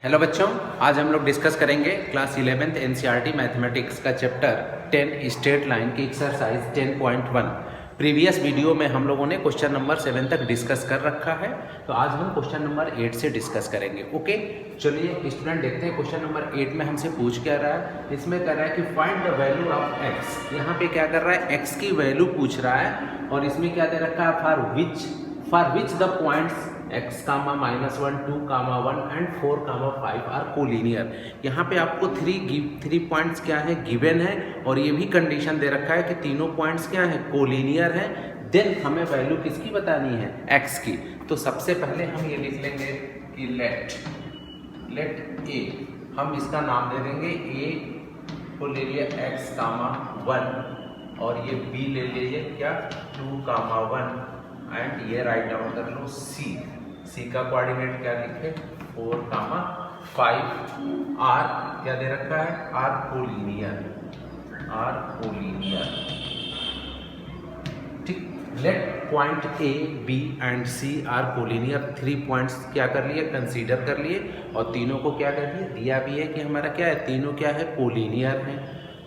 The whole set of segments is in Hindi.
हेलो बच्चों, आज हम लोग डिस्कस करेंगे क्लास 11th एनसीईआरटी मैथमेटिक्स का चैप्टर 10 स्ट्रेट लाइन की एक्सरसाइज 10.1। प्रीवियस वीडियो में हम लोगों ने क्वेश्चन नंबर 7 तक डिस्कस कर रखा है, तो आज हम क्वेश्चन नंबर 8 से डिस्कस करेंगे। ओके, चलिए स्टूडेंट देखते हैं क्वेश्चन नंबर 8 में हमसे पूछ क्या रहा है। इसमें कर रहा है कि find the value of x. यहाँ पे क्या कर रहा है, एक्स की वैल्यू पूछ रहा है और इसमें क्या दे रखा है, for which the points x, -1, 2, 1 and 4, 5 are collinear. यहाँ पे आपको थ्री पॉइंट्स क्या है गिवन है और ये भी कंडीशन दे रखा है कि तीनों पॉइंट्स क्या है कोलिनियर है। देन हमें वैल्यू किसकी बतानी है, x की। तो सबसे पहले हम ये लिख लेंगे कि लेट a, हम इसका नाम दे देंगे a को ले लिया x, 1 और ये b ले लीजिए क्या 2, 1 एंड ये राइट डाउन कर लो सी का कोऑर्डिनेट क्या लिखे 4, 5। आर क्या दे रखा है, आर कोलिनियर। ठीक, let point A, B and C are collinear. 3 points क्या कर लिए, कंसीडर कर लिए और तीनों को क्या कर दिया, दिया भी है कि हमारा क्या है, तीनों क्या है कोलिनियर है।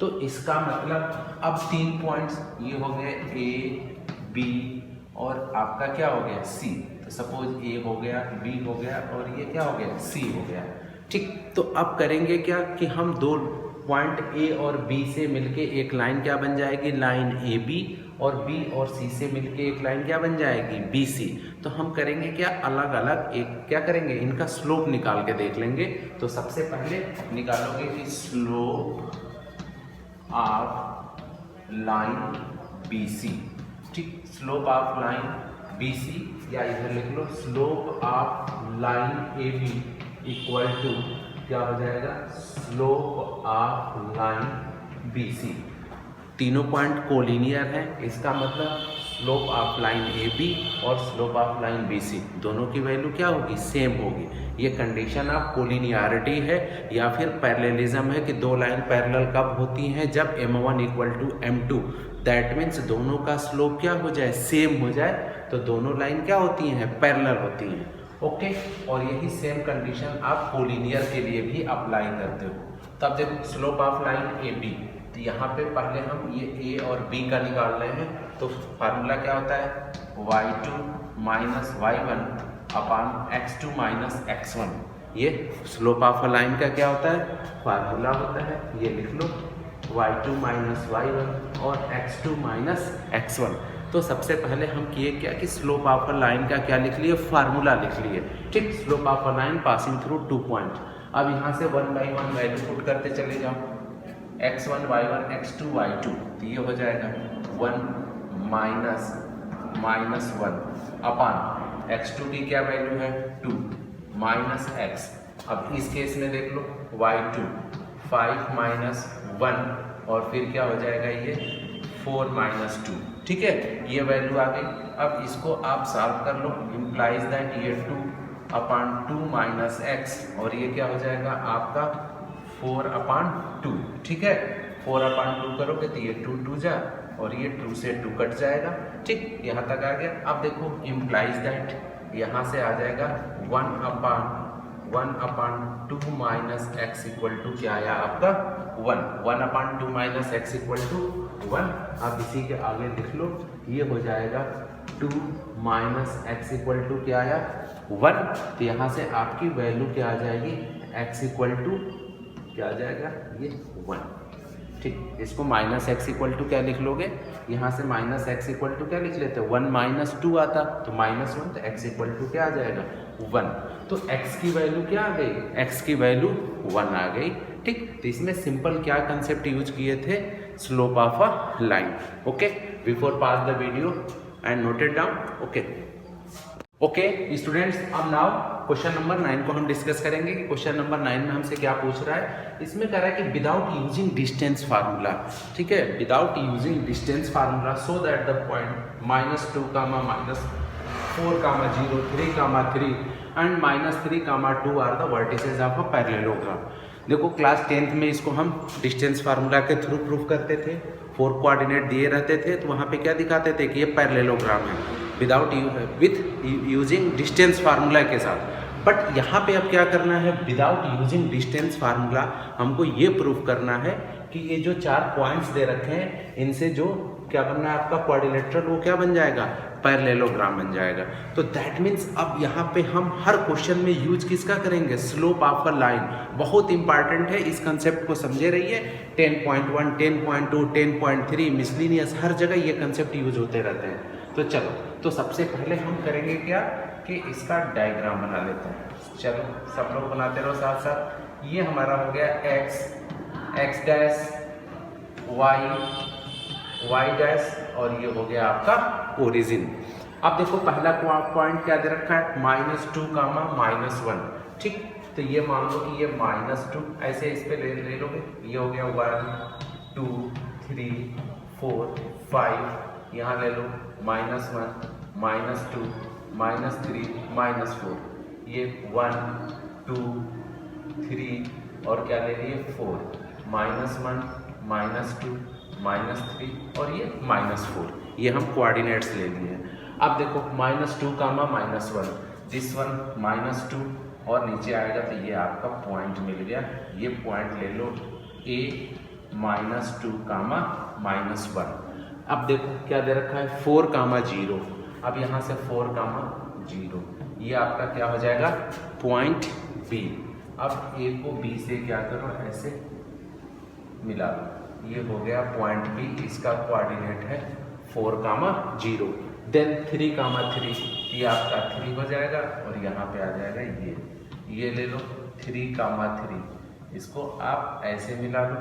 तो इसका मतलब अब 3 पॉइंट्स ये हो गए ए, बी और आपका क्या हो गया सी। तो सपोज ए हो गया, बी हो गया और ये क्या हो गया, सी हो गया। ठीक, तो अब करेंगे क्या कि हम दो पॉइंट ए और बी से मिलके एक लाइन क्या बन जाएगी, लाइन ए बी, और बी और सी से मिलके एक लाइन क्या बन जाएगी, बी सी। तो हम करेंगे क्या, अलग अलग एक क्या करेंगे, इनका स्लोप निकाल के देख लेंगे। तो सबसे पहले निकालोगे कि slope of line B C. ठीक, slope of line B C, या इधर लिख लो slope of line A B equal to क्या हो जाएगा, slope of line B C. तीनों पॉइंट कोलिनियर हैं, इसका मतलब slope of line A B और slope of line B C दोनों की वैल्यू क्या होगी, सेम होगी। ये कंडीशन ऑफ कोलिनियरिटी है या फिर पैरेललिज्म है कि दो लाइन पैरेलल कब होती हैं, जब m1 equal to m2। That means दोनों का स्लोप क्या हो जाए, सेम हो जाए, तो दोनों लाइन क्या होती हैं, पैरेलल होती हैं। ओके, और यही सेम कंडीशन आप कोलिनियर के लिए भी अप्लाई करते हो। तब देखो slope of line A B, तो यहाँ पे पहले हम ये ए और बी का निकाल रहे हैं। तो फार्मूला क्या होता है, y2 minus y1 upon x2 minus x1। ये स्लोप ऑफ लाइन का क्या होता है, फार्मूला होता है। ये लिख लो y2 माइनस y1 और x2 माइनस x1। तो सबसे पहले हम किए क्या कि स्लोप ऑफ लाइन का क्या लिख लिए, फार्मूला लिख लिए। ठीक, slope of line passing through 2 point. अब यहाँ से 1 बाई 1 वैल्यू पुट करते चले जाओ, x1 y1 x2 y2, तो ये हो जाएगा 1 माइनस 1 अपॉन x2 की क्या वैल्यू है 2 माइनस x। अब इस केस में देख लो y2 5 माइनस 1 और फिर क्या हो जाएगा ये 4 माइनस 2। ठीक है, ये वैल्यू आ गई। अब इसको आप सॉल्व कर लो, इम्प्लाइज दैट ये 2 अपॉन 2 माइनस x और ये क्या हो जाएगा आपका 4 अपॉन 2। ठीक है, 4 अपॉन 2 करोगे तो ये 2 2 जा और ये 2 से 2 कट जाएगा। ठीक, यहाँ तक आ गया। अब देखो इम्प्लाइज दैट यहाँ से आ जाएगा 1 upon 2 minus x equal to क्या आया आपका 1 upon 2 minus x equal to 1। अब इसी के आगे लिख लो, ये हो जाएगा 2 माइनस एक्स इक्वल टू क्या आया 1। तो यहाँ से आपकी वैल्यू क्या आ जाएगी, एक्स इक्वल टू क्या आ जाएगा ये 1। ठीक, इसको माइनस एक्स इक्वल टू क्या लिख लोगे, यहाँ से माइनस एक्स इक्वल टू क्या लिख लेते हैं 1 माइनस 2 आता तो -1, तो एक्स इक्वल टू क्या आ जाएगा 1। तो x की वैल्यू क्या आ गई, x की वैल्यू 1 आ गई। ठीक, तो इसमें सिंपल क्या कंसेप्ट यूज किए थे, slope of a line. Okay, before pass the video and note it down. Okay students, अब नाउ क्वेश्चन नंबर 9 को हम डिस्कस करेंगे कि क्वेश्चन नंबर 9 में हमसे क्या पूछ रहा है। इसमें कह रहा है कि विदाउट यूजिंग डिस्टेंस फार्मूला। ठीक है, without using distance formula so that the point -2 minus 4 0 3 3 and -3 2 are the vertices of a parallelogram. देखो क्लास 10th में इसको हम डिस्टेंस फार्मूला के थ्रू प्रूफ करते थे। 4 कोऑर्डिनेट दिए रहते थे तो वहाँ पे क्या दिखाते थे कि ये पैरेललोग्राम है विथ यूजिंग डिस्टेंस फार्मूला के साथ। बट यहाँ पे अब क्या करना है, विदाउट यूजिंग डिस्टेंस फार्मूला हमको ये प्रूव करना है कि ये जो 4 पॉइंट्स दे रखे हैं इनसे जो क्या बनना है आपका क्वाड्रिलेटरल, वो क्या बन जाएगा, पैरेललोग्राम बन जाएगा। तो दैट मीन्स अब यहाँ पे हम हर क्वेश्चन में यूज किसका करेंगे, स्लोप ऑफ अ लाइन। बहुत इंपॉर्टेंट है, इस कंसेप्ट को समझे रहिए। 10.1, 10.2, 10.3 मिसलिनियस हर जगह ये कंसेप्ट यूज होते रहते हैं। तो चलो, तो सबसे पहले हम करेंगे क्या कि इसका डायग्राम बना लेते हैं। चलो सब लोग बनाते रहो साथ साथ। ये हमारा हो गया x डैश, y डैश, और ये हो गया आपका ओरिजिन। अब देखो पहला पॉइंट क्या दे रखा है, -2, -1। ठीक, तो ये मान लो कि ये -2 ऐसे इस पे ले लोगे। ये हो गया 1 2 3 4 5, यहाँ ले लो -1 -2 -3 -4, ये 1 2 3 और क्या ले लिए 4, -1 -2 -3 और ये -4, ये हम कोऑर्डिनेट्स ले लिए। अब देखो -2, -1, दिस वन -2 और नीचे आएगा तो ये आपका पॉइंट मिल गया। ये पॉइंट ले लो A -2, -1। अब देखो क्या दे रखा है 4, 0। अब यहाँ से 4, 0, ये आपका क्या हो जाएगा पॉइंट B। अब A को B से क्या करो ऐसे मिला लो, ये हो गया पॉइंट B, इसका कोऑर्डिनेट है 4, 0। देन 3, 3, ये आपका 3 हो जाएगा और यहाँ पे आ जाएगा ये ले लो 3, 3, इसको आप ऐसे मिला लो,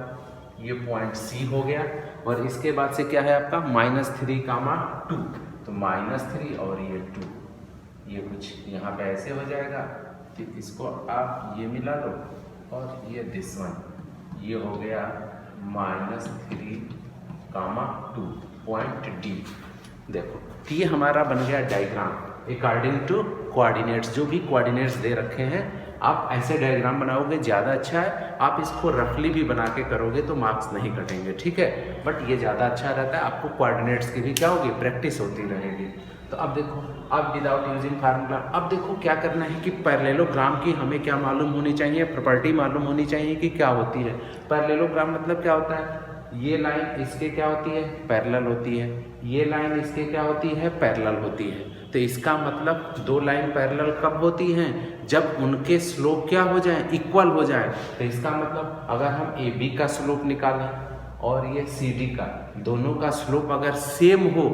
ये पॉइंट C हो गया। और इसके बाद से क्या है आपका -3, 2, तो -3 और ये 2, ये कुछ यहाँ पे ऐसे हो जाएगा। फिर इसको आप ये मिला लो और ये दिस वन, ये हो गया -3, 2, पॉइंट D। देखो ये हमारा बन गया डायग्राम अकॉर्डिंग टू कोऑर्डिनेट्स। जो भी कोऑर्डिनेट्स दे रखे हैं आप ऐसे डायग्राम बनाओगे ज़्यादा अच्छा है। आप इसको रफली भी बना के करोगे तो मार्क्स नहीं कटेंगे, ठीक है, बट ये ज़्यादा अच्छा रहता है। आपको कोऑर्डिनेट्स की भी क्या होगी, प्रैक्टिस होती रहेगी। तो अब देखो, अब विदाउट यूजिंग फार्मूला, अब देखो क्या करना है कि पैरेललोग्राम की हमें क्या मालूम होनी चाहिए, प्रॉपर्टी मालूम होनी चाहिए कि क्या होती है। पैरेललोग्राम मतलब क्या होता है, ये लाइन इसके क्या होती है, पैरेलल होती है, ये लाइन इसके क्या होती है, पैरेलल होती है। तो इसका मतलब दो लाइन पैरेलल कब होती हैं, जब उनके स्लोप क्या हो जाए, इक्वल हो जाए। तो इसका मतलब अगर हम AB का स्लोप निकालें और ये CD का, दोनों का स्लोप अगर सेम हो,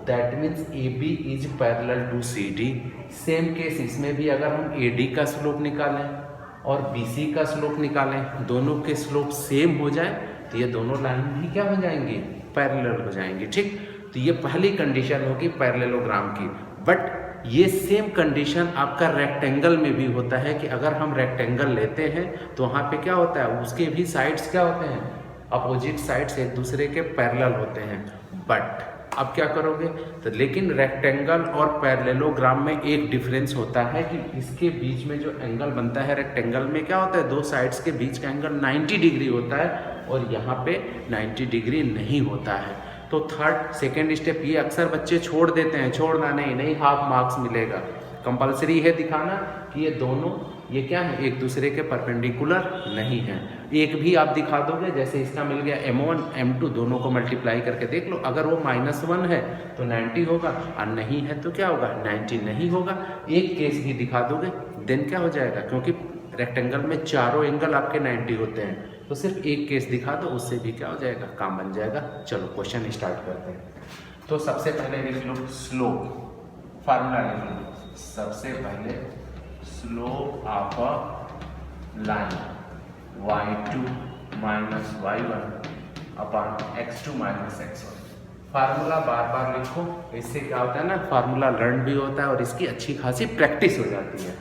that means AB is parallel to CD। Same case इसमें भी अगर हम AD का स्लोप निकालें और BC का स्लोप निकालें, दोनों के स्लोप सेम हो जाए, तो ये दोनों लाइन भी क्या हो जाएंगी, पैरेलल हो जाएंगी। ठीक, तो ये पहली कंडीशन होगी पैरेललोग्राम की। बट ये सेम कंडीशन आपका रेक्टेंगल में भी होता है कि अगर हम रेक्टेंगल लेते हैं तो वहाँ पे क्या होता है, उसके भी साइड्स क्या होते हैं, अपोजिट साइड्स एक दूसरे के पैरेलल होते हैं। बट अब क्या करोगे, तो लेकिन रेक्टेंगल और पैरेललोग्राम में एक डिफरेंस होता है कि इसके बीच में जो एंगल बनता है रेक्टेंगल में, क्या होता है, दो साइड्स के बीच का एंगल 90 डिग्री होता है और यहाँ पे 90 डिग्री नहीं होता है। तो सेकेंड स्टेप ये अक्सर बच्चे छोड़ देते हैं, छोड़ना नहीं, हाफ मार्क्स मिलेगा। कंपलसरी है दिखाना कि ये दोनों ये क्या है, एक दूसरे के परपेंडिकुलर नहीं है। एक भी आप दिखा दोगे, जैसे इसका मिल गया M1 M2, दोनों को मल्टीप्लाई करके देख लो, अगर वो -1 है तो 90 होगा और नहीं है तो क्या होगा, 90 नहीं होगा। एक केस भी दिखा दोगे देन क्या हो जाएगा, क्योंकि रेक्टेंगल में चारों एंगल आपके 90 होते हैं, तो सिर्फ एक केस दिखा दो, उससे भी क्या हो जाएगा, काम बन जाएगा। चलो क्वेश्चन स्टार्ट करते हैं। तो सबसे पहले लिख लो स्लोप, फार्मूला लिख लो। सबसे पहले slope of a line y2 - y1 upon x2 - x1। Formula बार बार लिखो, इससे क्या होता है ना, फार्मूला लर्न भी होता है और इसकी अच्छी खासी प्रैक्टिस हो जाती है।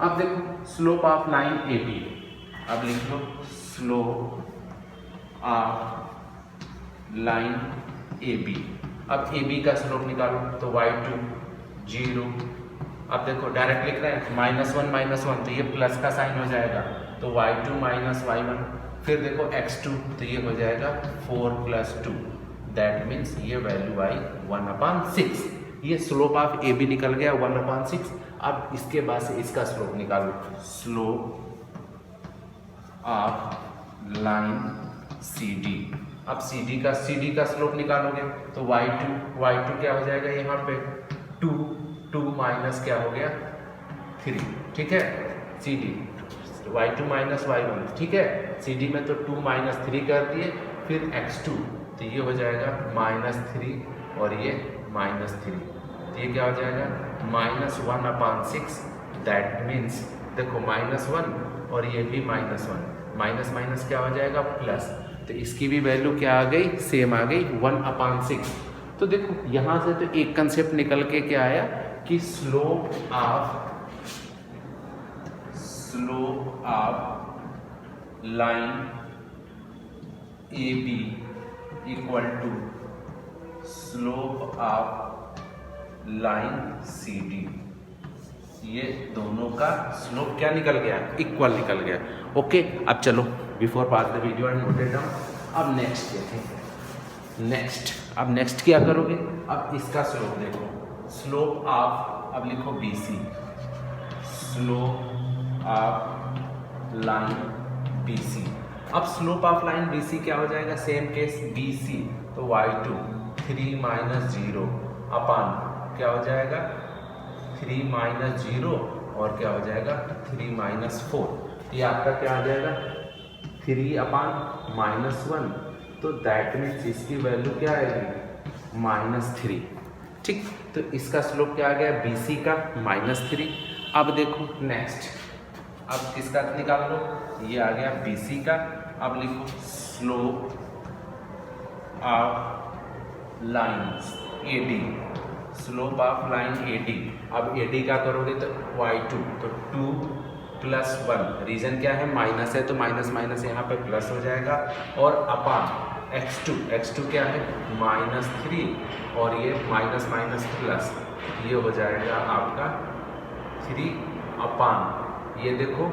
अब देखो स्लोप ऑफ लाइन AB, अब लिख लो स्लोप ऑफ लाइन AB। अब AB का स्लोप निकालो तो y2 0। अब देखो डायरेक्ट लिख रहे हैं -1 - 1, तो ये प्लस का साइन हो जाएगा, तो y2 - y1। फिर देखो x2, तो ये हो जाएगा 4 + 2, दैट मीन्स ये वैल्यू आई 1/6। ये स्लोप ऑफ AB निकल गया 1/6। अब इसके बाद से इसका स्लोप निकालो, स्लोप ऑफ लाइन CD। अब CD का स्लोप निकालोगे तो y2 क्या हो जाएगा यहाँ पे 2 माइनस क्या हो गया 3, ठीक है, CD y2 माइनस y1, ठीक है, CD में तो 2 माइनस 3 कर दिए, फिर x2 तो ये हो जाएगा -3 और ये -3, तो ये क्या हो जाएगा -1/6। दैट मीन्स देखो -1 और ये भी -1, माइनस क्या हो जाएगा प्लस, तो इसकी भी वैल्यू क्या आ गई, सेम आ गई 1/6। तो देखो यहाँ से तो एक कंसेप्ट निकल के क्या आया कि slope of line AB equal to slope of line CD। ये दोनों का स्लोप क्या निकल गया, इक्वल निकल गया। ओके, अब चलो before pass the video and note it down. अब नेक्स्ट देखें, नेक्स्ट क्या करोगे, अब इसका स्लोप देखो, स्लोप ऑफ, अब लिखो BC, slope of line BC। अब स्लोप ऑफ लाइन BC क्या हो जाएगा, सेम केस BC, तो y2 3 - 0 अपान क्या हो जाएगा 3 - 0 और क्या हो जाएगा 3 - 4, ये आपका क्या आ जाएगा 3/-1, तो दैट मीन्स इसकी वैल्यू क्या आएगी -3, ठीक। तो इसका स्लोप क्या आ गया BC का -3। अब देखो नेक्स्ट, अब किसका निकाल लो, ये आ गया BC का। अब लिखो slope of line AD, slope of line AD। अब AD का करोगे तो y2 तो 2 + 1, रीजन क्या है माइनस है तो माइनस यहाँ पे प्लस हो जाएगा, और अपान x2 क्या है -3 और ये माइनस प्लस, ये हो जाएगा आपका 3/, ये देखो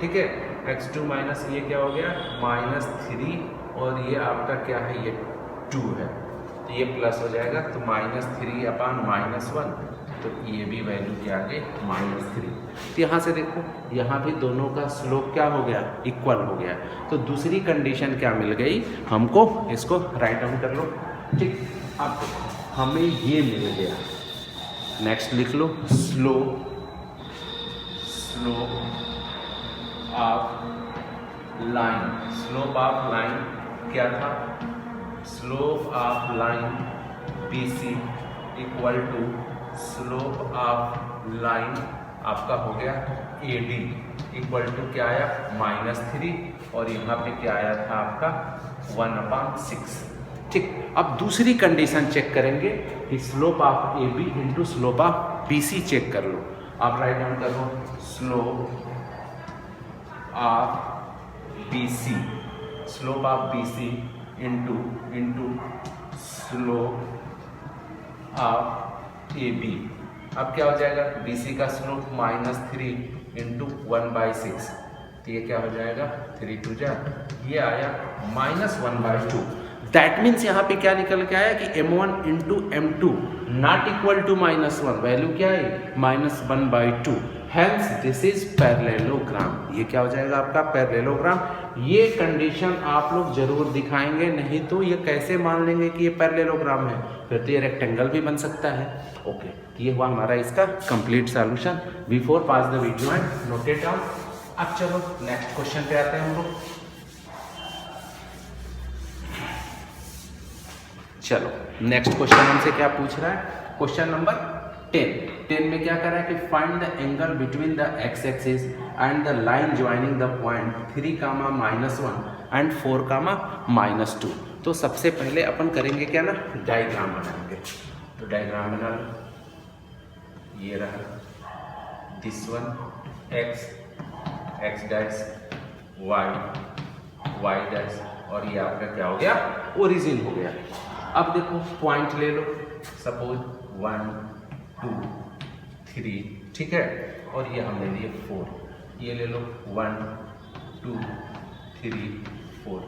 ठीक है, x2 माइनस ये क्या हो गया -3 और ये आपका क्या है ये 2 है, तो ये प्लस हो जाएगा, तो -3/-1, तो ये भी वैल्यू क्या आ गई -3। तो यहाँ से देखो यहाँ भी दोनों का स्लोप क्या हो गया इक्वल हो गया। तो दूसरी कंडीशन क्या मिल गई हमको, इसको राइट डाउन कर लो, ठीक। अब देखो हमें ये मिल गया, नेक्स्ट लिख लो स्लोप ऑफ लाइन क्या था, slope of line BC equal to slope of line आपका हो गया AD इक्वल टू क्या आया -3 और यहाँ पे क्या आया था आपका 1/6, ठीक। अब दूसरी कंडीशन चेक करेंगे कि slope of AB into slope of BC check कर लो। आप राइट डाउन कर लो slope of BC into slope of AB। अब क्या हो जाएगा BC का स्लोप -3 इंटू 1/6, तो ये क्या हो जाएगा 3 2 जा, ये आया -1/2। दैट मीन्स यहाँ पे क्या निकल के आया कि M1 into M2 not equal to -1, value क्या है -1/2, हेंस दिस इज पैरेललोग्राम। ये क्या हो जाएगा आपका पैरेललोग्राम। ये कंडीशन आप लोग जरूर दिखाएंगे, नहीं तो ये कैसे मान लेंगे कि ये पैरेललोग्राम है, फिर तो ये रेक्टेंगल भी बन सकता है। ओके, ये हुआ हमारा इसका complete solution. Before pass the video and note it down. अब चलो नेक्स्ट क्वेश्चन पे आते हैं हम लोग। चलो नेक्स्ट क्वेश्चन हमसे क्या पूछ रहा है, क्वेश्चन नंबर 10 में क्या कर रहा है कि find the angle between the x axis and the line joining the point 3, -1 and 4, -2। तो सबसे पहले अपन करेंगे क्या ना, डायग्राम बनाएंगे। तो डायग्राम बना लो, ये रहा this one x dash y dash, और ये आपका क्या हो गया ओरिजिन हो गया। अब देखो पॉइंट ले लो, सपोज 1 2 3, ठीक है, और ये हमने लिए 4, ये ले लो 1 2 3 4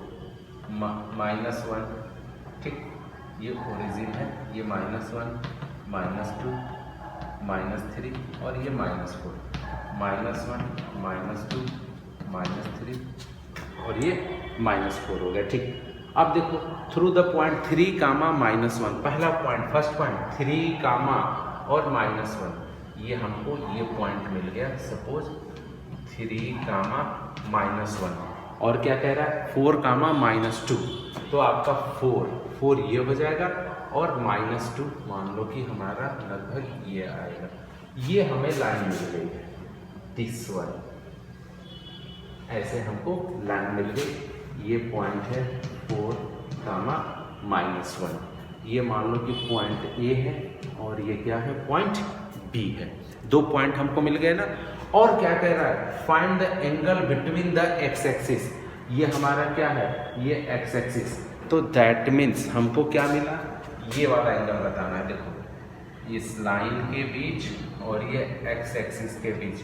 -1, ठीक, ये ओरिजिन है, ये -1 -2 -3 और ये -4, -1 -2 -3 और ये -4 हो गया। ठीक, अब देखो थ्रू द पॉइंट 3, -1, पहला पॉइंट, फर्स्ट पॉइंट 3, और -1, ये हमको ये पॉइंट मिल गया। सपोज 3, -1 और क्या कह रहा है 4, -2, तो आपका 4 ये हो जाएगा और -2 मान लो कि हमारा लगभग ये आएगा। ये हमें लाइन मिल गई है, दिस वन, ऐसे हमको लाइन मिल गई। ये पॉइंट है 4, -1, ये मान लो कि पॉइंट ए है और ये क्या है, पॉइंट बी है। 2 पॉइंट हमको मिल गए ना। और क्या कह रहा है, find the angle between the x axis, ये हमारा क्या है, ये एक्स एक्सिस, तो दैट मीन्स हमको क्या मिला, ये वाला एंगल बताना है। देखो इस लाइन के बीच और ये एक्स एक्सिस के बीच,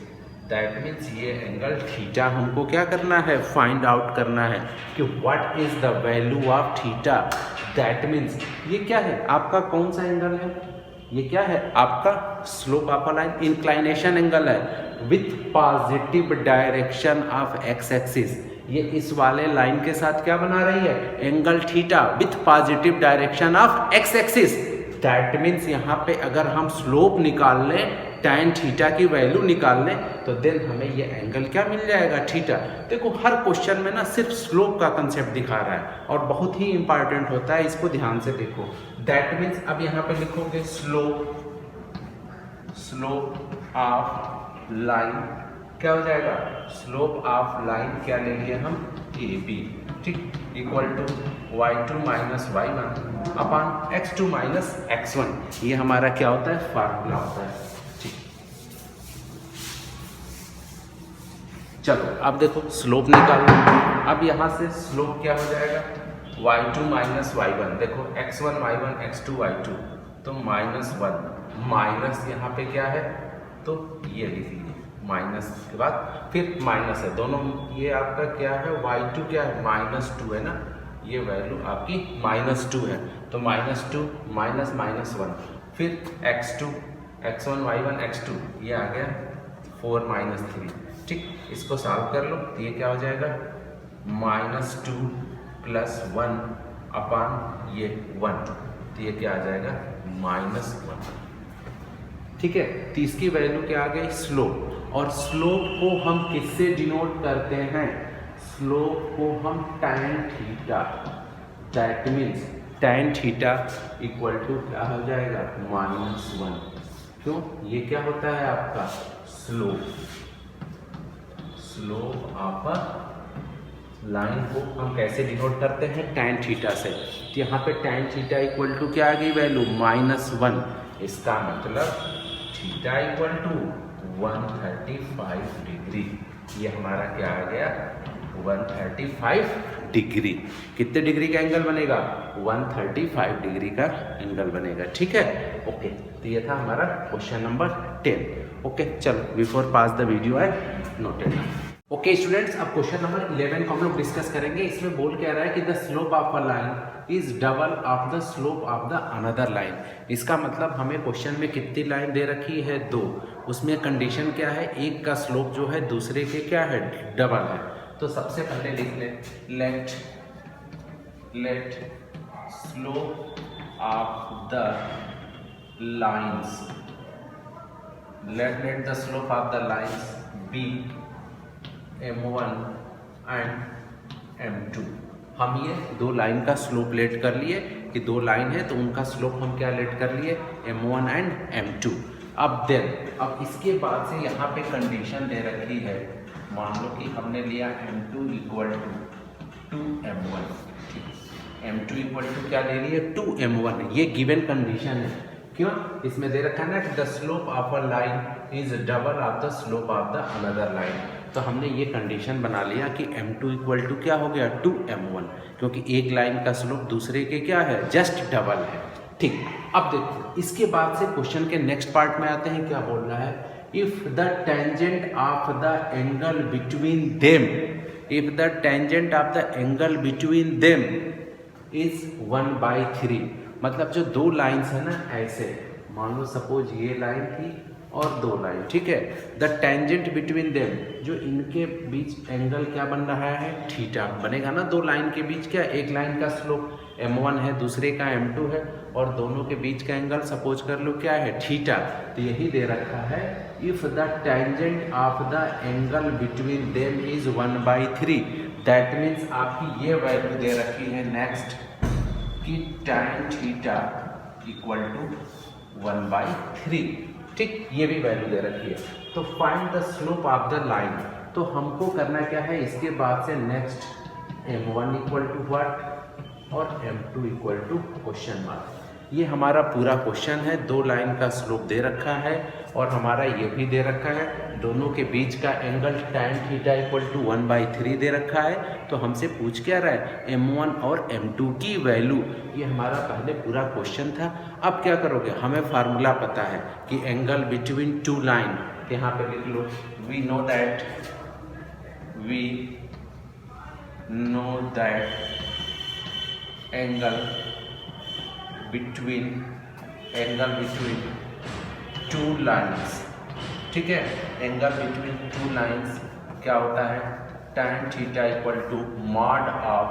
दैट मीन्स ये एंगल थीटा हमको क्या करना है, फाइंड आउट करना है कि what is the value of theta. That means ये क्या है, आपका कौन सा एंगल है, ये क्या है, आपका slope of a line, inclination angle है with positive direction of X axis. ये इस वाले लाइन के साथ क्या बना रही है, angle theta with positive direction of X axis. That means यहाँ पे अगर हम स्लोप निकाल लें, tan थीटा की वैल्यू निकाल लें, तो देन हमें ये एंगल क्या मिल जाएगा, थीटा। देखो हर क्वेश्चन में ना सिर्फ स्लोप का कंसेप्ट दिखा रहा है और बहुत ही इंपॉर्टेंट होता है, इसको ध्यान से देखो। दैट मीन्स अब यहाँ पे लिखोगे स्लोप ऑफ लाइन, क्या हो जाएगा, स्लोप ऑफ लाइन क्या लेंगे हम, ए बी, ठीक, equal to y2 - y1 upon x2 - x1। ये हमारा क्या होता है, फार्मूला होता है। ठीक, चलो अब देखो स्लोप निकाल लो। अब यहाँ से स्लोप क्या हो जाएगा, y2 - y1, देखो x1 y1 x2 y2, तो -1 माइनस यहाँ पे क्या है, तो ये लिख लीजिए, माइनस के बाद फिर माइनस है, दोनों ये आपका क्या है, y2 क्या है, -2 है ना, ये वैल्यू आपकी -2 है, तो -2 -1, फिर x2 x1 y1 x2, ये आ गया 4 -3। ठीक, इसको सॉल्व कर लो तो ये क्या हो जाएगा, -2 + 1 अपॉन ये 1, तो ये क्या आ जाएगा, -1। ठीक है, तो इसकी वैल्यू क्या आ गई, स्लोप। और स्लोप को हम किससे डिनोट करते हैं, स्लोप को हम tan theta, that means tan theta equal to क्या हो जाएगा, -1। क्यों, ये क्या होता है आपका स्लोप ऑफ लाइन को हम कैसे डिनोट करते हैं, tan थीटा से। तो यहाँ पे tan थीटा इक्वल टू क्या आ गई वैल्यू, -1। इसका मतलब थीटा इक्वल टू 135 डिग्री, ये हमारा क्या आ गया, 135 डिग्री। कितने डिग्री का एंगल बनेगा, 135 डिग्री का एंगल बनेगा। ठीक है, ओके, तो ये था हमारा क्वेश्चन नंबर 10। ओके, चलो before pass the video I noted. Okay students, अब क्वेश्चन नंबर 11 को हम लोग डिस्कस करेंगे। इसमें बोल क्या रहा है कि the slope of a line is double of the slope of the another line. इसका मतलब हमें क्वेश्चन में कितनी लाइन दे रखी है, 2। उसमें कंडीशन क्या है, एक का स्लोप जो है दूसरे के क्या है, डबल है। तो सबसे पहले लिख लें, let slope of the lines, let the slope of the lines be M1 and M2। हम ये 2 लाइन का स्लोप लेट कर लिए कि 2 लाइन है तो उनका स्लोप हम क्या लेट कर लिए, M1 एंड M2। अब इसके बाद से यहाँ पे कंडीशन दे रखी है, मान लो कि हमने लिया M2 equal to 2M1, M2 equal to क्या ले लिए, 2M1। ये गिवन कंडीशन है, क्यों, इसमें दे रखा है ना कि the slope of a line is double of the slope of the another line. तो हमने ये कंडीशन बना लिया कि M2 इक्वल टू क्या हो गया, 2M1, क्योंकि एक लाइन का स्लोप दूसरे के क्या है, जस्ट डबल है। ठीक, अब देखो इसके बाद से क्वेश्चन के नेक्स्ट पार्ट में आते हैं। क्या बोल रहा है, if the tangent of the angle between them, if the tangent of the angle between them is 1/3। मतलब जो 2 लाइन्स है ना, ऐसे मान लो सपोज ये लाइन थी और 2 लाइन, ठीक है। द टेंजेंट बिटवीन देम, जो इनके बीच एंगल क्या बन रहा है, थीटा बनेगा ना। 2 लाइन के बीच क्या, एक लाइन का स्लोप m1 है, दूसरे का m2 है, और दोनों के बीच का एंगल सपोज कर लो क्या है, थीटा। तो यही दे रखा है, if the tangent of the angle between them is 1/3, that means आपकी ये वैल्यू दे रखी है नेक्स्ट कि tan थीटा इक्वल टू 1/3, ठीक, ये भी वैल्यू दे रखी है। तो find the slope of the line, तो हमको करना क्या है, इसके बाद से next m1 equal to what और m2 equal to question mark. ये हमारा पूरा क्वेश्चन है, 2 लाइन का स्लोप दे रखा है और हमारा ये भी दे रखा है, दोनों के बीच का angle tan theta equal to 1/3 दे रखा है। तो हमसे पूछ क्या रहा है, m1 और m2 की वैल्यू। ये हमारा पहले पूरा क्वेश्चन था। अब क्या करोगे, हमें फार्मूला पता है कि एंगल बिटवीन 2 लाइन, यहाँ पे लिख लो, we know that angle between 2 lines, ठीक है। एंगल बिटवीन 2 लाइन्स क्या होता है, tan theta equal to mod of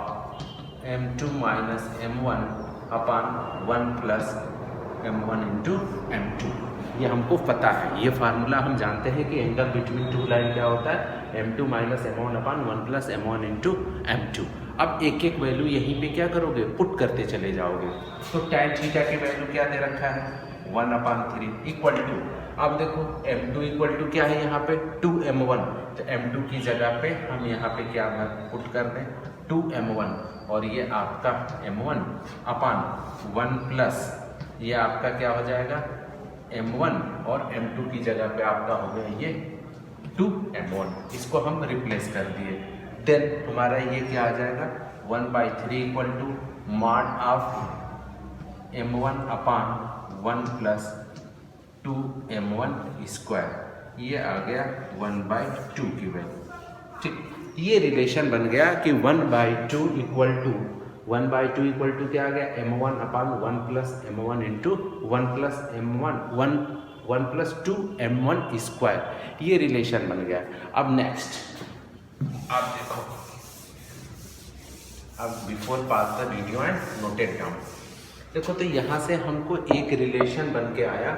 m2 minus m1 upon 1 plus m1 into m2। ये हमको पता है, ये फार्मूला हम जानते हैं कि एंगल बिटवीन 2 लाइन क्या होता है, m2 minus m1 upon 1 plus m1 into m2। अब एक एक वैल्यू यहीं पे क्या करोगे, पुट करते चले जाओगे। तो tan थीटा की वैल्यू क्या दे रखा है, 1/3 इक्वल टू, अब देखो m2 इक्वल टू क्या है यहाँ पे 2m1, तो m2 की जगह पे हम यहाँ पे क्या पुट कर दें 2m1, और ये आपका m1 अपान 1 प्लस ये आपका क्या हो जाएगा m1, और m2 की जगह पे आपका हो गया ये 2m1, इसको हम रिप्लेस कर दिए। देन हमारा ये क्या आ जाएगा 1/3 equal to mod of m1 upon 1 plus 2m1 square, ये आ गया 1/2 की वैल्यू, ठीक। ये रिलेशन बन गया कि 1/2 इक्वल टू क्या आ गया m1 upon 1 plus m1 into 1 plus m1 1 plus 2m1 square, ये रिलेशन बन गया। अब नेक्स्ट आप देखो, अब before pass the video and noted down, देखो तो यहाँ से हमको एक रिलेशन बन के आया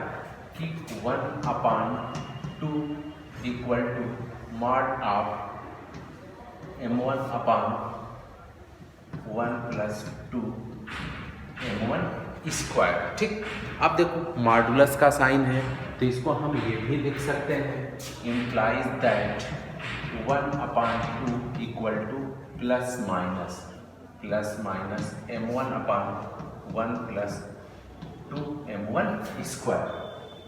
कि 1/2 equal to mod of m1 upon 1 plus 2m1 square, ठीक। अब देखो मॉडुलस का साइन है, तो इसको हम ये भी लिख सकते हैं, implies that 1/2 equal two plus minus m1 upon 1 plus 2m1 square,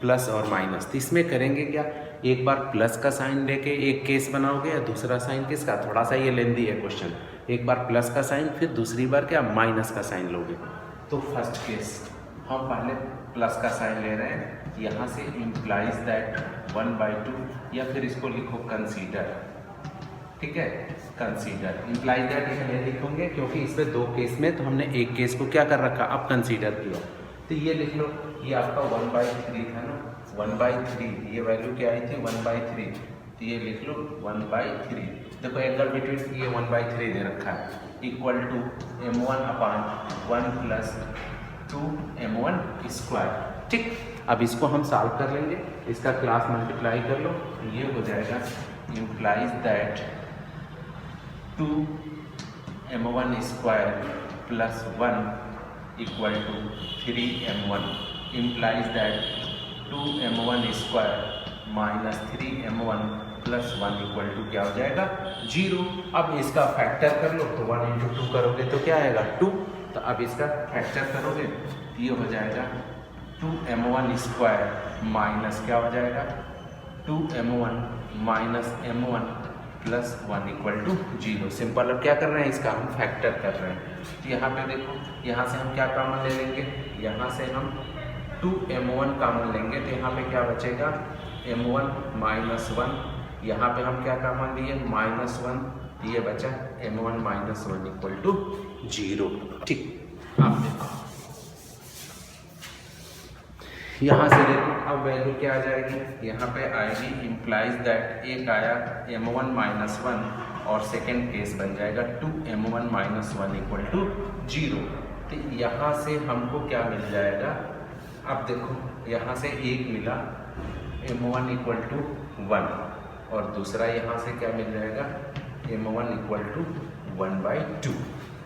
plus और माइनस। तो इसमें करेंगे क्या, एक बार प्लस का साइन लेके एक केस बनाओगे, या दूसरा साइन किसका, थोड़ा सा ये लेंदी है क्वेश्चन, एक बार प्लस का साइन फिर दूसरी बार क्या माइनस का साइन लोगे। तो फर्स्ट केस हम पहले प्लस का साइन ले रहे हैं, यहाँ से इम्प्लाइज दैट 1/2, या फिर इसको लिखो कंसीडर, ठीक है, कंसीडर। इम्प्लाइज दैट इसलिए लिखोगे क्योंकि इसमें 2 केस में, तो हमने एक केस को क्या कर रखा, अब कंसीडर किया। तो ये लिख लो, ये आपका 1/3 था ना, 1/3, ये वैल्यू क्या आई थी 1/3, तो ये लिख लो 1/3। देखो एंगल बिटवीन ये 1/3 दे रखा है, equal to m1 upon 1 plus 2m1 square, ठीक। अब इसको हम सॉल्व कर लेंगे, इसका क्लास मल्टीप्लाई कर लो, ये हो जाएगा implies that 2m1 square plus 1 equal to 3m1, implies that 2m1 square minus 3m1 plus 1 equal to क्या हो जाएगा 0। अब इसका फैक्टर कर लो, तो 1 इंटू 2 करोगे तो क्या आएगा 2। तो अब इसका फैक्टर करोगे तो ये हो जाएगा 2m1 स्क्वायर माइनस क्या हो जाएगा 2m1 minus m1 plus 1 equal to 0। Simple. अब क्या कर रहे हैं, इसका हम फैक्टर कर रहे हैं। तो यहाँ पे देखो, यहाँ से हम क्या कॉमन ले लेंगे, यहाँ से हम 2m1 कॉमन लेंगे, तो यहाँ पे क्या बचेगा m1 माइनस 1, यहाँ पे हम क्या कॉमन लिए -1, ये बचा m1 माइनस 1 इक्वल टू 0, ठीक। आप देखो यहाँ से देखो अब वैल्यू क्या आ जाएगी, यहाँ पे आएगी इम्प्लाइज दैट एक आया m1 माइनस 1 और सेकेंड केस बन जाएगा 2m1 माइनस 1 इक्वल टू 0। तो यहाँ से हमको क्या मिल जाएगा, अब देखो यहाँ से एक मिला m1 इक्वल टू 1 और दूसरा यहाँ से क्या मिल जाएगा m1 इक्वल टू 1/2।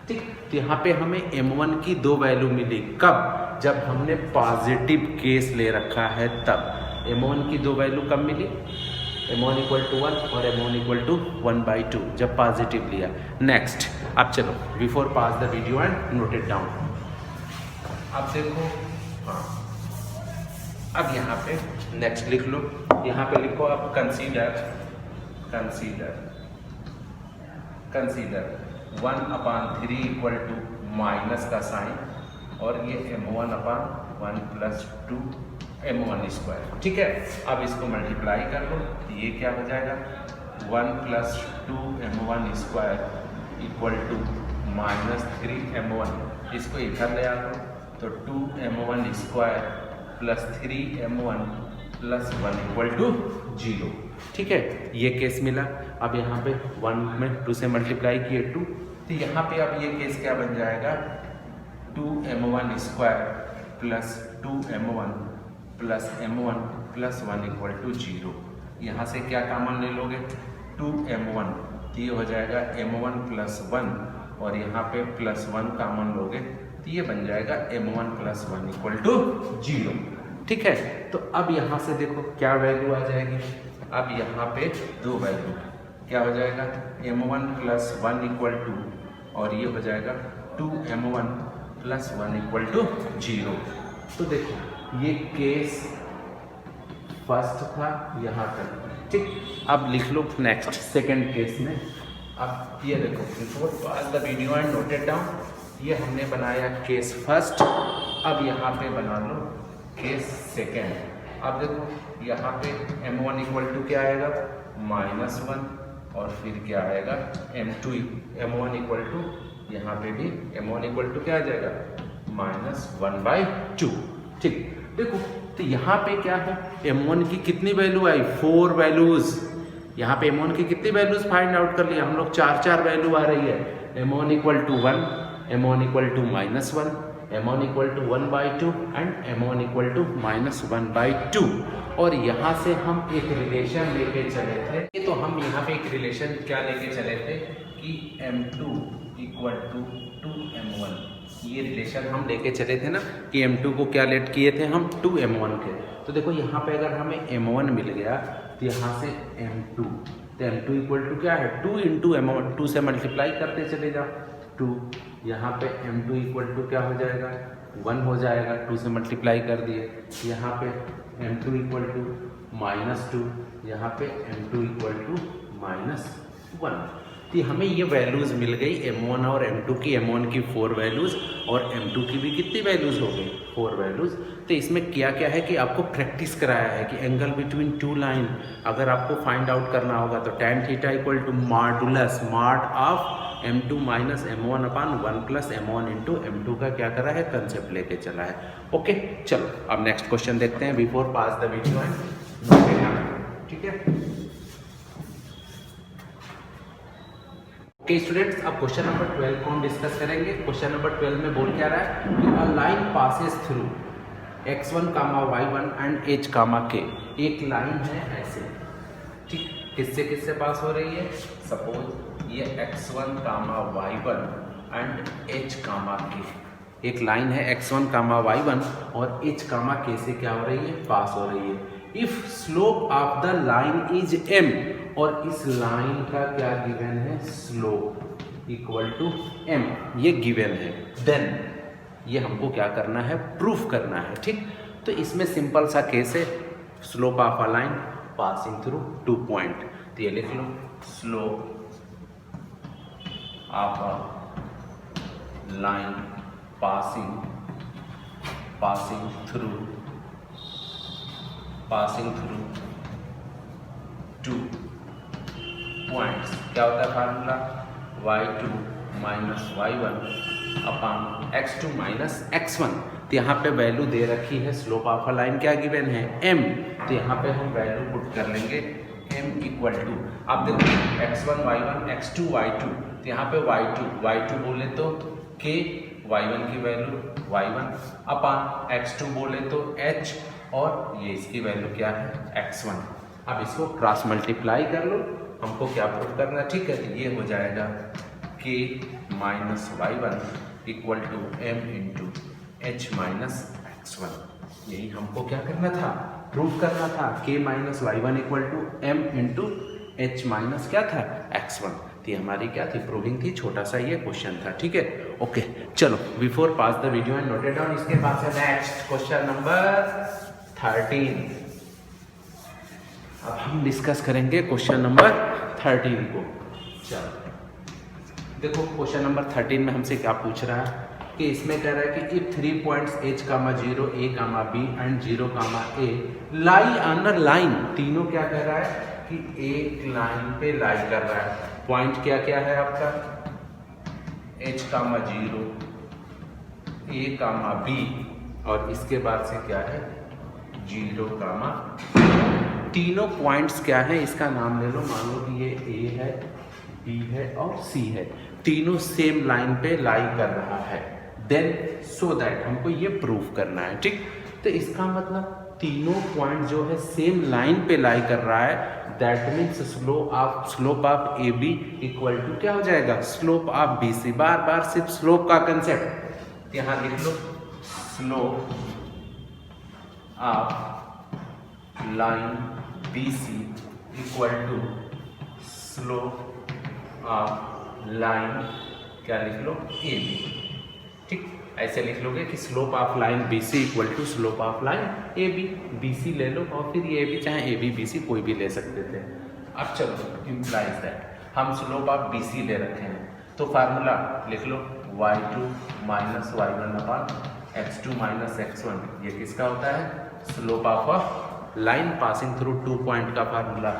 ठीक, तो यहाँ पे हमें m1 की दो वैल्यू मिली, कब, जब हमने पॉजिटिव केस ले रखा है तब। m1 की दो वैल्यू कब मिली, m1 इक्वल टू 1 और m1 इक्वल टू 1/2 जब पॉजिटिव लिया। नेक्स्ट, अब चलो before pass the video and note it down. अब देखो, हाँ अब यहाँ पे नेक्स्ट लिख लो, यहाँ पे लिखो अब कंसीडर 1/3 इक्वल टू माइनस का साइन और ये m1/1 प्लस 2 m1 स्क्वायर। ठीक है, अब इसको मल्टीप्लाई कर लो, ये क्या हो जाएगा 1 plus 2 m1 square equal to minus 3 m1। इसको इधर ले आ लो तो 2 m1 square plus 3 m1 plus 1 equal to 0। ठीक है, ये केस मिला। अब यहाँ पे 1 में 2 से मल्टीप्लाई किए 2, तो यहाँ पे अब ये केस क्या बन जाएगा 2m1 square plus 2m1 plus m1 plus 1 equal to 0। यहाँ से क्या कॉमन ले लोगे 2m1, तो ये हो जाएगा m1 प्लस 1 और यहाँ पे प्लस 1 कॉमन लोगे तो ये बन जाएगा m1 प्लस 1 इक्वल टू 0। ठीक है, तो अब यहाँ से देखो क्या वैल्यू आ जाएगी, अब यहाँ पे दो वैल्यू क्या हो जाएगा m1 प्लस 1 इक्वल टू और ये हो जाएगा 2m1 प्लस 1 इक्वल टू 0। तो देखो ये केस फर्स्ट था यहाँ तक। ठीक, अब लिख लो नेक्स्ट सेकंड केस में। अब ये देखो before pass the video and note it down, ये हमने बनाया केस फर्स्ट, अब यहाँ पे बना लो केस सेकंड। अब देखो यहाँ पे m1 इक्वल टू क्या आएगा -1 और फिर क्या आएगा m1 इक्वल टू, यहाँ पे भी m1 इक्वल टू क्या आ जाएगा -1/2। ठीक, देखो तो यहाँ पे क्या है m1 की कितनी वैल्यू आई 4 वैल्यूज, यहाँ पे m1 की कितनी वैल्यूज फाइंड आउट कर लिया हम लोग, 4 वैल्यू आ रही है। m1 equal to 1, m1 equal to -1, m1 equal to 1/2 and m1 equal to -1/2। और यहाँ से हम एक रिलेशन लेके चले थे, तो हम यहाँ पे एक रिलेशन क्या लेके चले थे कि m2 इक्वल टू 2m1, ये रिलेशन हम लेके चले थे ना कि m2 को क्या लेट किए थे हम 2m1 के। तो देखो यहाँ पे अगर हमें m1 मिल गया तो यहाँ से m2, तो m2 इक्वल टू क्या है 2 इंटू m1, 2 से मल्टीप्लाई करते चले जाओ 2, यहाँ पे m2 इक्वल टू क्या हो जाएगा 1 हो जाएगा, 2 से मल्टीप्लाई कर दिए। यहाँ पे m2 इक्वल टू -2, यहाँ पे m2 इक्वल टू -1। तो हमें ये वैल्यूज़ मिल गई m1 और m2 की, m1 की 4 वैल्यूज़ और m2 की भी कितनी वैल्यूज़ हो गई 4 वैल्यूज़। तो इसमें क्या क्या है कि आपको प्रैक्टिस कराया है कि एंगल बिटवीन टू लाइन अगर आपको फाइंड आउट करना होगा तो tan theta equal to modulus of m2 minus m1/1 plus m1 into m2 का क्या करा है कंसेप्ट लेके चला है। ओके, चलो अब नेक्स्ट क्वेश्चन देखते हैं before pass the video and. ठीक है, ओके स्टूडेंट्स, अब क्वेश्चन नंबर 12 को हम डिस्कस करेंगे। क्वेश्चन नंबर 12 में बोल क्या रहा है कि a line passes through x1, y1 and h, k। एक लाइन है ऐसे, ठीक, किससे किससे पास हो रही है, सपोज ये x1, y1 and h, k। एक लाइन है x1, y1 और h, k से क्या हो रही है पास हो रही है। If slope of the line is m, और इस लाइन का क्या गिवन है स्लोप इक्वल टू m, ये गिवन है, देन ये हमको क्या करना है प्रूफ करना है। ठीक, तो इसमें सिंपल सा केस है, slope of a line passing through 2 point. तो ये लिख लो slope of a line passing through 2 points. क्या होता है formula y2 minus y1 upon x2 minus x1। तो यहाँ पे वैल्यू दे रखी है स्लोप ऑफ अ लाइन क्या गिवन है m, तो यहाँ पे हम वैल्यू पुट कर लेंगे m इक्वल टू, आप देखो x1 y1 x2 y2, तो यहाँ पे y2 बोले तो k, y1 की वैल्यू y1 अपान x2 बोले तो h, और ये इसकी वैल्यू क्या है x1। अब इसको क्रॉस मल्टीप्लाई कर लो, हमको क्या प्रूव करना है, ठीक है, तो ये हो जाएगा k minus y1 equal to m into h minus x1। यही हमको क्या करना था, प्रूव करना था, k minus y1 equal to m into h minus क्या था x1। तो हमारी क्या थी, प्रूविंग थी, छोटा सा ये क्वेश्चन था, ठीक है। ओके चलो, before pass the video and note it down, इसके बाद से नेक्स्ट क्वेश्चन नंबर 13। अब हम डिस्कस करेंगे क्वेश्चन नंबर 13 को। चलो देखो, क्वेश्चन नंबर 13 में हमसे क्या पूछ रहा है कि इसमें कह रहा है कि if 3 points h, 0, a, b and 0, a lie on a line, तीनों क्या कह रहा है कि एक लाइन पे लाई कर रहा है। पॉइंट क्या क्या है आपका, h, 0, a, b और इसके बाद से क्या है 0, तीनों पॉइंट्स क्या है, इसका नाम ले लो, मान लो कि ये a है, b है और c है, तीनों सेम लाइन पे लाई कर रहा है। देन सो दैट हमको ये प्रूफ करना है, ठीक। तो इसका मतलब तीनों पॉइंट जो है सेम लाइन पे लाई कर रहा है, that means slope of A B equal to क्या हो जाएगा, स्लोप ऑफ बी सी। बार बार सिर्फ स्लोप का कंसेप्ट यहाँ लिख लो, slope of line B C equal to slope of line क्या लिख लो ए बी, ठीक। ऐसे लिख लोगे कि slope of line B C equal to slope of line A B, B C ले लो और फिर ये भी, चाहे ए बी बी सी कोई भी ले सकते थे। अब चलो, इम्प्लाइज दैट हम स्लोप ऑफ बी सी ले रखे हैं, तो फार्मूला लिख लो y2 माइनस y1 अपान x2 माइनस x1। ये किसका होता है, slope of a line passing through 2 point का फार्मूला।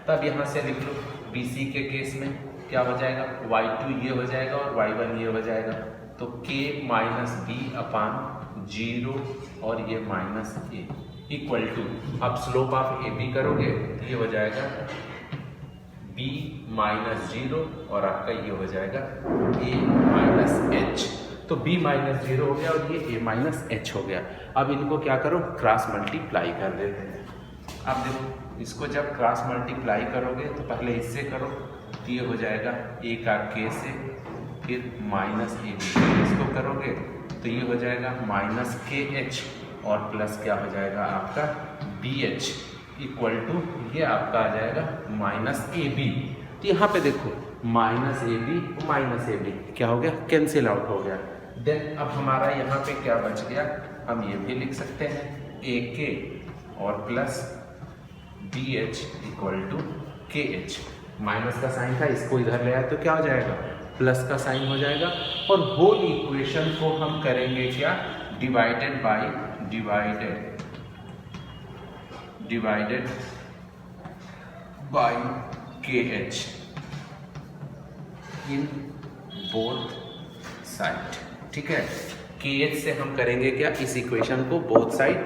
तब यहाँ से लिख लो बी सी के केस में क्या हो जाएगा, y2 ये हो जाएगा और y1 ये हो जाएगा, तो k माइनस बी अपान 0 और ये माइनस ए इक्वल टू, अब स्लोप ऑफ ए बी करोगे तो ये हो जाएगा b माइनस 0 और आपका ये हो जाएगा a माइनस h, तो b माइनस 0 हो गया और ये a माइनस h हो गया। अब इनको क्या करो, क्रॉस मल्टीप्लाई कर देते हैं। अब देखो, इसको जब क्रॉस मल्टीप्लाई करोगे तो पहले इससे करो, तो ये हो जाएगा a का k से, फिर माइनस ए बी, इसको करोगे तो ये हो जाएगा माइनस के एच और प्लस क्या हो जाएगा आपका बी एच इक्वल टू, ये आपका आ जाएगा माइनस ए बी। तो यहाँ पे देखो माइनस ए बी क्या हो गया, कैंसिल आउट हो गया। देन अब हमारा यहाँ पे क्या बच गया, हम ये भी लिख सकते हैं ए के और plus B H equal to K H. माइनस का साइन था, इसको इधर ले आए तो क्या हो जाएगा, प्लस का साइन हो जाएगा। और होल इक्वेशन को हम करेंगे क्या, डिवाइडेड बाय के एच इन बोथ साइड, ठीक है। के एच से हम करेंगे क्या, इस इक्वेशन को बोथ साइड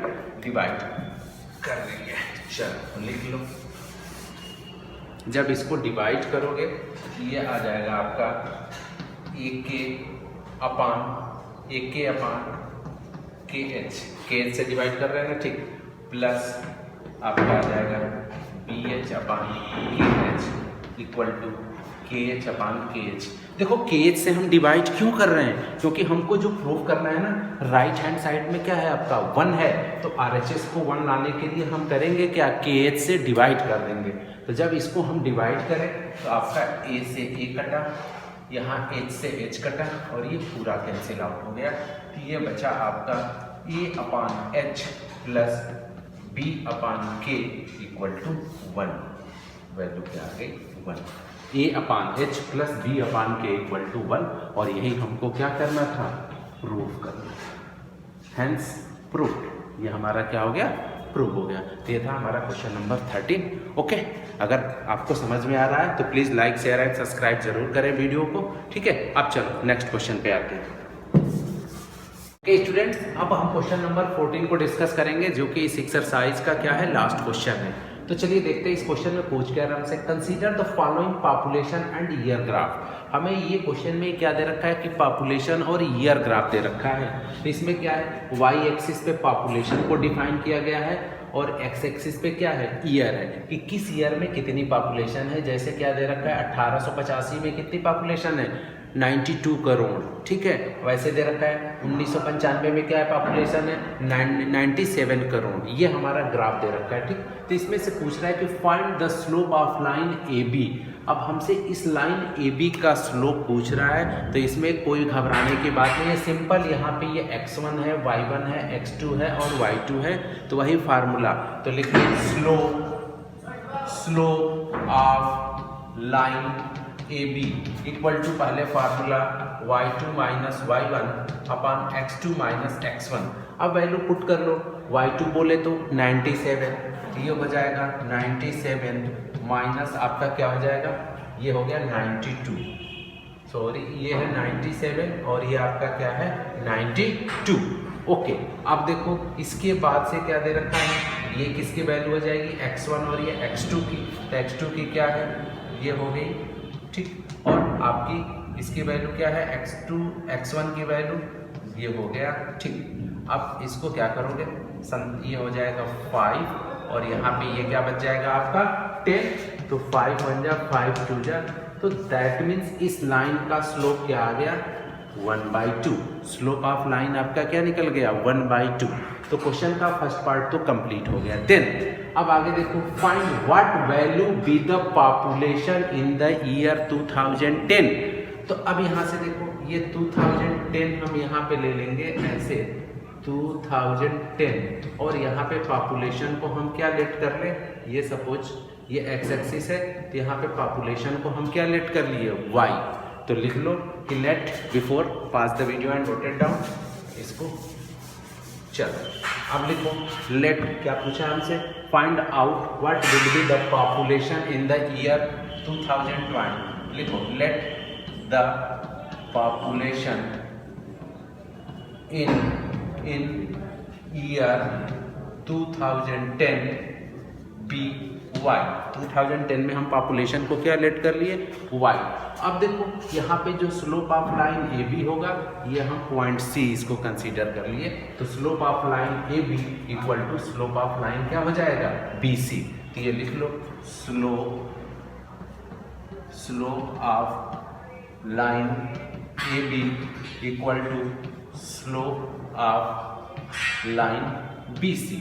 डिवाइड कर देंगे। चलो लिख लो, जब इसको डिवाइड करोगे ये आ जाएगा आपका ए के अपान के एच से डिवाइड कर रहे हैं ना, ठीक, प्लस आपका आ जाएगा बी एच अपान के H equal to K H अपान के एच। देखो के एच से हम डिवाइड क्यों कर रहे हैं, क्योंकि हमको जो प्रूव करना है ना, राइट हैंड साइड में क्या है आपका 1 है, तो RHS को 1 लाने के लिए हम करेंगे क्या, के एच से डिवाइड कर देंगे। तो जब इसको हम डिवाइड करें तो आपका ए से ए कटा, यहाँ एच से एच कटा और ये पूरा कैंसिल आउट हो गया। तो ये बचा आपका ए अपान एच प्लस बी अपान के इक्वल टू 1, वैल्यू क्या आ गई 1, ए अपान एच प्लस बी अपान के इक्वल टू 1, और यही हमको क्या करना था, प्रूव करना। हैंस प्रूव, ये हमारा क्या हो गया, प्रूव हो गया। तो ये था हमारा क्वेश्चन नंबर 13। ओके, अगर आपको समझ में आ रहा है तो please like share and subscribe जरूर करें वीडियो को, ठीक है। अब चलो नेक्स्ट क्वेश्चन पे आते हैं। स्टूडेंट्स, अब हम क्वेश्चन नंबर 14 को डिस्कस करेंगे, जो कि इस एक्सरसाइज का क्या है, लास्ट क्वेश्चन है। तो चलिए देखते हैं इस क्वेश्चन में पूछ क्या रहा है हमसे। Consider the following population and year graph. हमें ये क्वेश्चन में क्या दे रखा है कि पॉपुलेशन और ईयर ग्राफ दे रखा है। तो इसमें क्या है, वाई एक्सिस पे पॉपुलेशन को डिफाइन किया गया है और एक्स एक्सिस पे क्या है, ईयर है, कि किस ईयर में कितनी पॉपुलेशन है। जैसे क्या दे रखा है, 1885 में कितनी पॉपुलेशन है, 92 करोड़, ठीक है। वैसे दे रखा है 1995 में क्या है, पॉपुलेशन है 97 करोड़। ये हमारा ग्राफ दे रखा है, ठीक। तो इसमें से पूछ रहा है कि find the slope of line A B. अब हमसे इस लाइन ए बी का स्लोप पूछ रहा है, तो इसमें कोई घबराने की बात नहीं है, सिंपल। यहाँ पे ये x1 है, y1 है, x2 है और y2 है, तो वही फार्मूला। तो लिखिए slope of line A B equal to, पहले formula y2 minus y1 upon x2 minus x1। अब वैल्यू पुट कर लो, y2 बोले तो 97, ये हो जाएगा 97 माइनस आपका क्या हो जाएगा, ये हो गया 92, सॉरी ये है 97 और ये आपका क्या है 92। ओके, अब देखो इसके बाद से क्या दे रखा है, ये किसकी वैल्यू हो जाएगी, x1 और ये x2 की। तो x2 की क्या है, ये हो गई, ठीक। और आपकी इसकी वैल्यू क्या है, x1 की वैल्यू ये हो गया, ठीक। अब इसको क्या करोगे, ये हो जाएगा 5 और यहाँ पे ये क्या बच जाएगा आपका 10। तो 5 1 जा 5 2 जा, तो दैट मीन्स इस लाइन का स्लोप क्या आ गया, 1/2। स्लोप ऑफ लाइन आपका क्या निकल गया, 1/2। तो क्वेश्चन का फर्स्ट पार्ट तो कंप्लीट हो गया। देन अब आगे देखो, find what value B the population in the year 2010। तो अब यहाँ से देखो, ये 2010 हम यहाँ पे ले लेंगे ऐसे 2010, और यहाँ पे पॉपुलेशन को हम क्या लेट कर ले, ये सपोज ये एक्स एक्सिस है, तो यहाँ पे पॉपुलेशन को हम क्या लेट कर लिए, वाई। तो लिख लो कि let before pass the video and note it down इसको। चलो अब लिखो, लेट क्या पूछा हमसे, find out what will be the population in the year 2020। लिखो let the population in year 2010 be Y. 2010 में हम पॉपुलेशन को क्या लेट कर लिए, वाई। अब देखो यहाँ पे जो slope of line A B होगा, ये हम पॉइंट सी इसको कंसीडर कर लिए। तो slope of line A B equal to slope of line क्या हो जाएगा, बी सी। तो ये लिख लो, slope of line A B equal to slope of line B C.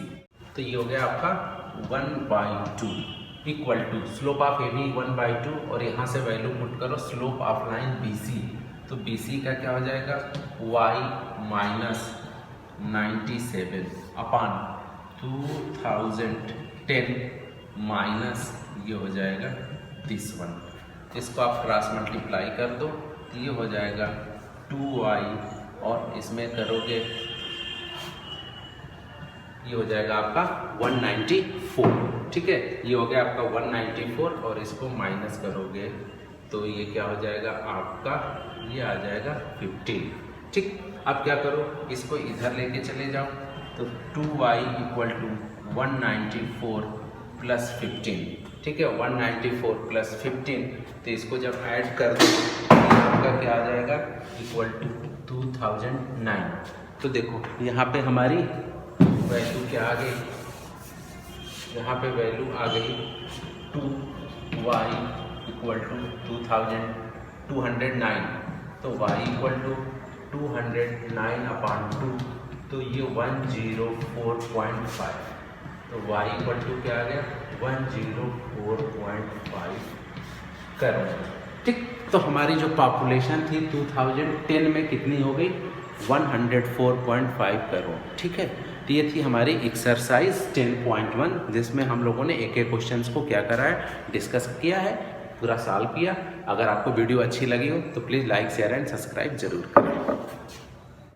तो ये हो गया आपका 1/2 equal to slope of A B 1/2, और यहाँ से वैल्यू पुट करो slope of line B C. तो बी सी का क्या हो जाएगा, y माइनस 97 अपॉन 2010 माइनस ये हो जाएगा दिस वन। इसको आप क्रॉस मल्टीप्लाई कर दो, तो ये हो जाएगा 2y, और इसमें करोगे ये हो जाएगा आपका 194, ठीक है। ये हो गया आपका 194, और इसको माइनस करोगे तो ये क्या हो जाएगा आपका, ये आ जाएगा 15, ठीक। अब क्या करो, इसको इधर लेके चले जाओ, तो 2y इक्वल टू 194 प्लस 15, ठीक है। 194 प्लस 15, तो इसको जब ऐड कर दो तो आपका क्या आ जाएगा, इक्वल टू 2009। तो देखो यहाँ पे हमारी वैल्यू क्या आ गई, यहाँ पे वैल्यू आ गई 2y इक्वल टू 209। तो y इक्वल टू 209 अपॉन 2, तो ये 104.5। तो y इक्वल टू क्या आ गया, 104.5 करोड़, ठीक। तो हमारी जो पॉपुलेशन थी 2010 में कितनी हो गई, 104.5 करोड़, ठीक है। तो ये थी हमारी एक्सरसाइज 10.1, जिसमें हम लोगों ने एक एक क्वेश्चंस को क्या करा है, डिस्कस किया है, पूरा सॉल्व किया। अगर आपको वीडियो अच्छी लगी हो तो please like share and subscribe जरूर करें।